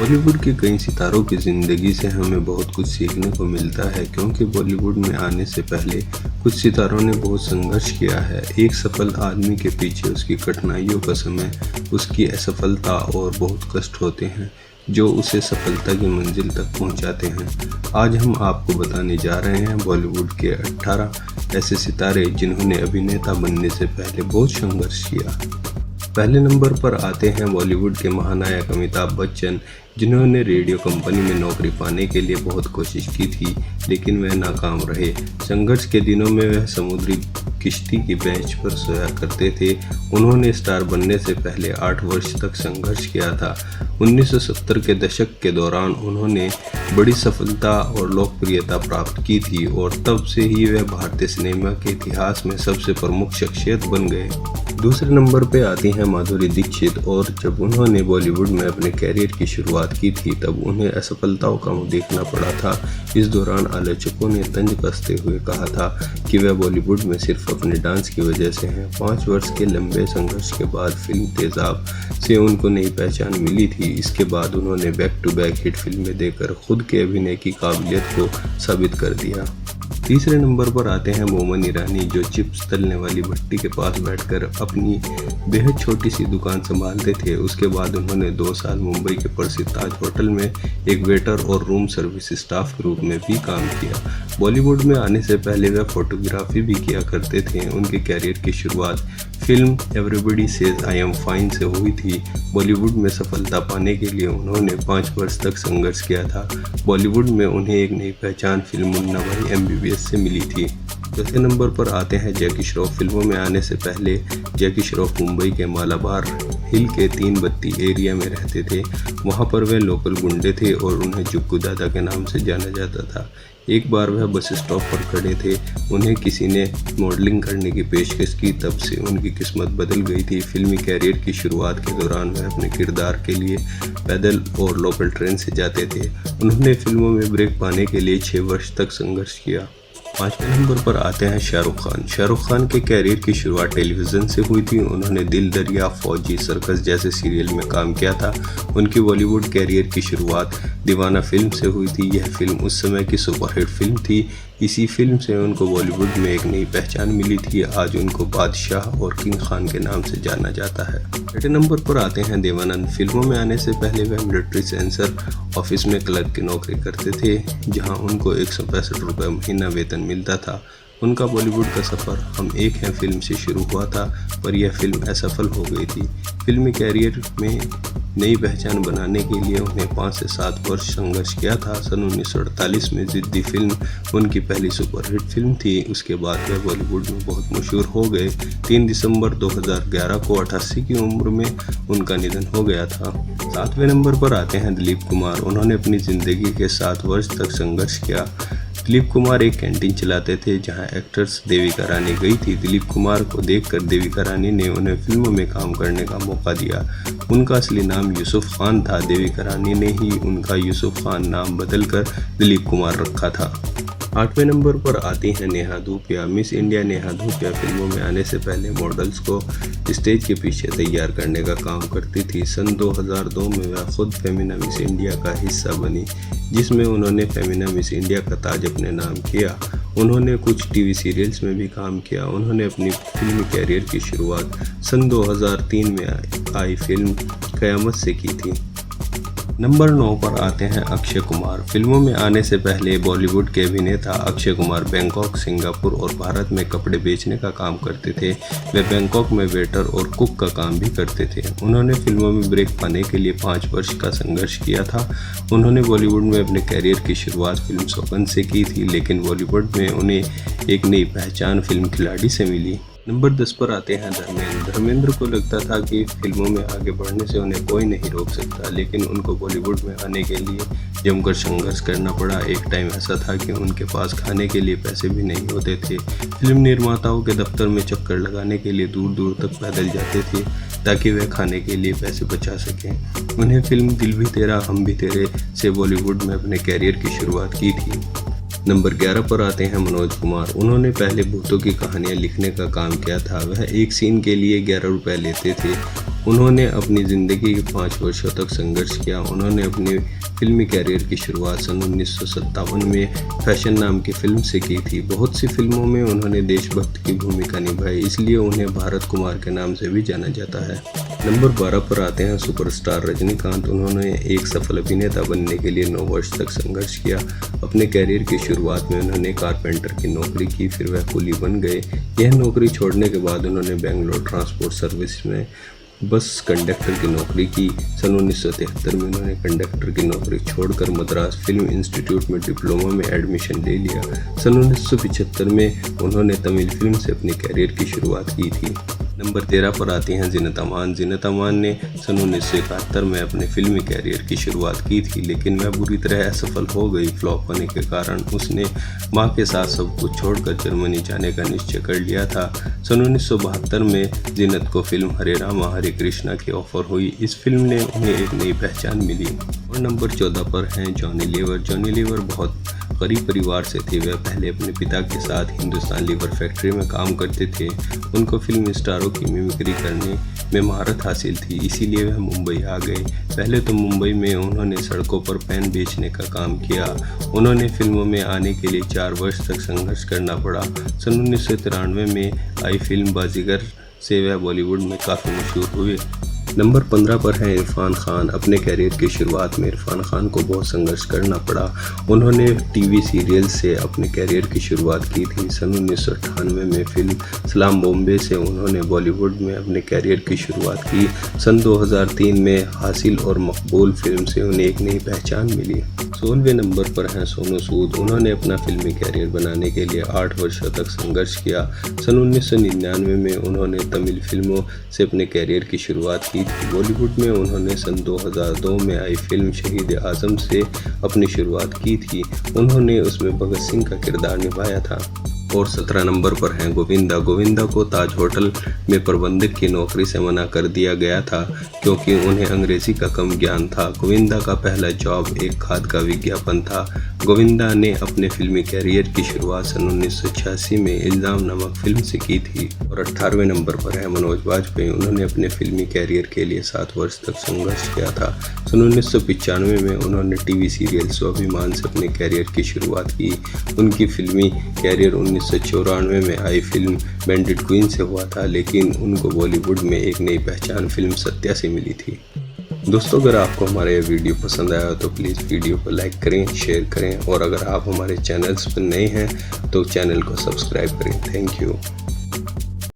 बॉलीवुड के कई सितारों की ज़िंदगी से हमें बहुत कुछ सीखने को मिलता है, क्योंकि बॉलीवुड में आने से पहले कुछ सितारों ने बहुत संघर्ष किया है। एक सफल आदमी के पीछे उसकी कठिनाइयों का समय, उसकी असफलता और बहुत कष्ट होते हैं जो उसे सफलता की मंजिल तक पहुंचाते हैं। आज हम आपको बताने जा रहे हैं बॉलीवुड के 18 ऐसे सितारे जिन्होंने अभिनेता बनने से पहले बहुत संघर्ष किया। पहले नंबर पर आते हैं बॉलीवुड के महानायक अमिताभ बच्चन, जिन्होंने रेडियो कंपनी में नौकरी पाने के लिए बहुत कोशिश की थी, लेकिन वह नाकाम रहे। संघर्ष के दिनों में वह समुद्री किश्ती की बेंच पर सोया करते थे। उन्होंने स्टार बनने से पहले 8 वर्ष तक संघर्ष किया था। 1970 के दशक के दौरान उन्होंने बड़ी सफलता और लोकप्रियता प्राप्त की थी और तब से ही वह भारतीय सिनेमा के इतिहास में सबसे प्रमुख शख्सियत बन गए। दूसरे नंबर पर आती हैं माधुरी दीक्षित, और जब उन्होंने बॉलीवुड में अपने कैरियर की शुरुआत की थी तब उन्हें असफलताओं का मुंह देखना पड़ा था। इस दौरान आलोचकों ने तंज कसते हुए कहा था कि वह बॉलीवुड में सिर्फ अपने डांस की वजह से हैं। 5 वर्ष के लंबे संघर्ष के बाद फिल्म तेजाब से उनको नई पहचान मिली थी। इसके बाद उन्होंने बैक टू बैक हिट फिल्में देकर खुद के अभिनय की काबिलियत को साबित कर दिया। तीसरे नंबर पर आते हैं मोमन ईरानी, जो चिप्स तलने वाली भट्टी के पास बैठकर अपनी बेहद छोटी सी दुकान संभालते थे। उसके बाद उन्होंने 2 साल मुंबई के प्रसिद्ध ताज होटल में एक वेटर और रूम सर्विस स्टाफ के रूप में भी काम किया। बॉलीवुड में आने से पहले वह फोटोग्राफी भी किया करते थे। उनके कैरियर की शुरुआत film everybody says I am fine से हुई थी। बॉलीवुड में सफलता पाने के लिए उन्होंने 5 वर्ष तक संघर्ष किया था। बॉलीवुड में उन्हें एक नई पहचान फिल्म मुन्ना भाई MBBS से मिली थी। चौथे नंबर पर आते हैं जैकी श्रॉफ। फिल्मों में आने से पहले जैकी श्रॉफ मुंबई के मालाबार हिल के 3 बत्ती एरिया में रहते थे। वहां पर वे लोकल गुंडे थे और उन्हें जुग्गू दादा के नाम से जाना जाता था। एक बार वह बस स्टॉप पर खड़े थे, उन्हें किसी ने मॉडलिंग करने की पेशकश की। तब से उनकी किस्मत बदल गई थी। फिल्मी कैरियर की शुरुआत के दौरान वह अपने किरदार के लिए पैदल और लोकल ट्रेन से जाते थे। उन्होंने फिल्मों में ब्रेक पाने के लिए 6 वर्ष तक संघर्ष किया। 5वें नंबर पर आते हैं शाहरुख खान। शाहरुख खान के कैरियर की शुरुआत टेलीविज़न से हुई थी। उन्होंने दिल दरिया, फौजी, सर्कस जैसे सीरियल में काम किया था। उनकी बॉलीवुड कैरियर की शुरुआत दीवाना फिल्म से हुई थी। यह फिल्म उस समय की सुपरहिट फिल्म थी। इसी फिल्म से उनको बॉलीवुड में एक नई पहचान मिली थी। आज उनको बादशाह और किंग खान के नाम से जाना जाता है। 6वें नंबर पर आते हैं देवानंद। फिल्मों में आने से पहले वह मिलिट्री सेंसर ऑफिस में क्लर्क की नौकरी करते थे, जहां उनको 165 रुपये महीना वेतन मिलता था। उनका बॉलीवुड का सफ़र हम एक हैं फिल्म से शुरू हुआ था, पर यह फिल्म असफल हो गई थी। फिल्मी कैरियर में नई पहचान बनाने के लिए उन्हें 5 से 7 वर्ष संघर्ष किया था। सन 1948 में जिद्दी फिल्म उनकी पहली सुपरहिट फिल्म थी। उसके बाद वह बॉलीवुड में बहुत मशहूर हो गए। 3 दिसंबर 2011 को 88 की उम्र में उनका निधन हो गया था। 7वें नंबर पर आते हैं दिलीप कुमार। उन्होंने अपनी ज़िंदगी के 7 वर्ष तक संघर्ष किया। दिलीप कुमार एक कैंटीन चलाते थे जहां एक्ट्रेस देविका रानी गई थी। दिलीप कुमार को देखकर देविका रानी ने उन्हें फिल्मों में काम करने का मौका दिया। उनका असली नाम यूसुफ खान था। देविका रानी ने ही उनका यूसुफ खान नाम बदलकर दिलीप कुमार रखा था। 8वें नंबर पर आती हैं नेहा धूपिया। मिस इंडिया नेहा धूपिया फिल्मों में आने से पहले मॉडल्स को स्टेज के पीछे तैयार करने का काम करती थी। सन 2002 में वह खुद फेमिना मिस इंडिया का हिस्सा बनी, जिसमें उन्होंने फेमिना मिस इंडिया का ताज अपने नाम किया। उन्होंने कुछ टीवी सीरियल्स में भी काम किया। उन्होंने अपनी फिल्मी कैरियर की शुरुआत सन 2003 में आई फिल्म क़यामत से की थी। नंबर 9 पर आते हैं अक्षय कुमार। फिल्मों में आने से पहले बॉलीवुड के अभिनेता अक्षय कुमार बैंकॉक, सिंगापुर और भारत में कपड़े बेचने का काम करते थे। वे बैंकॉक में वेटर और कुक का काम भी करते थे। उन्होंने फिल्मों में ब्रेक पाने के लिए 5 वर्ष का संघर्ष किया था। उन्होंने बॉलीवुड में अपने कैरियर की शुरुआत फिल्म सौगंध से की थी, लेकिन बॉलीवुड में उन्हें एक नई पहचान फिल्म खिलाड़ी से मिली। नंबर 10 पर आते हैं धर्मेंद्र। धर्मेंद्र को लगता था कि फिल्मों में आगे बढ़ने से उन्हें कोई नहीं रोक सकता, लेकिन उनको बॉलीवुड में आने के लिए जमकर संघर्ष करना पड़ा। एक टाइम ऐसा था कि उनके पास खाने के लिए पैसे भी नहीं होते थे। फिल्म निर्माताओं के दफ्तर में चक्कर लगाने के लिए दूर दूर तक पैदल जाते थे ताकि वे खाने के लिए पैसे बचा सकें। उन्हें फिल्म दिल भी तेरा हम भी तेरे से बॉलीवुड में अपने कैरियर की शुरुआत की थी। नंबर 11 पर आते हैं मनोज कुमार। उन्होंने पहले भूतों की कहानियां लिखने का काम किया था। वह एक सीन के लिए 11 रुपए लेते थे। उन्होंने अपनी ज़िंदगी के 5 वर्षों तक संघर्ष किया। उन्होंने अपनी फिल्मी कैरियर की शुरुआत सन 1957 में फैशन नाम की फ़िल्म से की थी। बहुत सी फिल्मों में उन्होंने देशभक्त की भूमिका निभाई, इसलिए उन्हें भारत कुमार के नाम से भी जाना जाता है। नंबर 12 पर आते हैं सुपरस्टार रजनीकांत। उन्होंने एक सफल अभिनेता बनने के लिए 9 वर्ष तक संघर्ष किया। अपने कैरियर की शुरुआत में उन्होंने कारपेंटर की नौकरी की, फिर वह कुली बन गए। यह नौकरी छोड़ने के बाद उन्होंने बेंगलोर ट्रांसपोर्ट सर्विस में बस कंडक्टर की नौकरी की। सन 1973 में उन्होंने कंडक्टर की नौकरी छोड़कर मद्रास फिल्म इंस्टीट्यूट में डिप्लोमा में एडमिशन ले लिया। सन 1975 में उन्होंने तमिल फिल्म से अपने कैरियर की शुरुआत की थी। नंबर 13 पर आती हैं जीनत अमान। जीनत अमान ने सन 1971 में अपने फिल्मी कैरियर की शुरुआत की थी, लेकिन वह बुरी तरह असफल हो गई। फ्लॉप होने के कारण उसने मां के साथ सब कुछ छोड़कर जर्मनी जाने का निश्चय कर लिया था। सन 1972 में जीनत को फिल्म हरे रामा हरे कृष्णा की ऑफर हुई। इस फिल्म ने उन्हें एक नई पहचान मिली। और नंबर 14 पर हैं जॉनी लीवर। जॉनी लीवर बहुत गरीब परिवार से थे। वह पहले अपने पिता के साथ हिंदुस्तान लीवर फैक्ट्री में काम करते थे। उनको फिल्म स्टारों की मिमिक्री करने में महारत हासिल थी, इसीलिए वह मुंबई आ गए। पहले तो मुंबई में उन्होंने सड़कों पर पेन बेचने का काम किया। उन्होंने फिल्मों में आने के लिए 4 वर्ष तक संघर्ष करना पड़ा। सन 1993 में आई फिल्म बाजीगर से वह बॉलीवुड में काफ़ी मशहूर हुए। नंबर 15 पर है इरफान खान। अपने कैरियर की शुरुआत में इरफान खान को बहुत संघर्ष करना पड़ा। उन्होंने टीवी सीरियल से अपने कैरियर की शुरुआत की थी। सन 1998 में फिल्म सलाम बॉम्बे से उन्होंने बॉलीवुड में अपने कैरियर की शुरुआत की। सन 2003 में हासिल और मकबूल फिल्म से उन्हें एक नई पहचान मिली। 16वें नंबर पर हैं सोनू सूद। उन्होंने अपना फिल्मी कैरियर बनाने के लिए 8 वर्षों तक संघर्ष किया। सन 1999 में उन्होंने तमिल फिल्मों से अपने कैरियर की शुरुआत की थी। बॉलीवुड में उन्होंने सन 2002 में आई फिल्म शहीद आजम से अपनी शुरुआत की थी। उन्होंने उसमें भगत सिंह का किरदार निभाया था। और 17 नंबर पर हैं गोविंदा। गोविंदा को ताज होटल में प्रबंधक की नौकरी से मना कर दिया गया था क्योंकि उन्हें अंग्रेजी का कम ज्ञान था। गोविंदा का पहला जॉब एक खाद का विज्ञापन था। गोविंदा ने अपने फिल्मी कैरियर की शुरुआत सन 1986 में इल्ज़ाम नामक फिल्म से की थी। और 18वें नंबर पर है मनोज वाजपेयी। उन्होंने अपने फिल्मी कैरियर के लिए 7 वर्ष तक संघर्ष किया था। सन 1995 में उन्होंने टीवी सीरियल स्वाभिमान से अपने कैरियर की शुरुआत की। उनकी फिल्मी कैरियर 1994 में आई फिल्म बैंडिट क्वीन से हुआ था, लेकिन उनको बॉलीवुड में एक नई पहचान फिल्म सत्या से मिली थी। दोस्तों, अगर आपको हमारा यह वीडियो पसंद आया तो प्लीज़ वीडियो को लाइक करें, शेयर करें और अगर आप हमारे चैनल्स पर नए हैं तो चैनल को सब्सक्राइब करें। Thank you.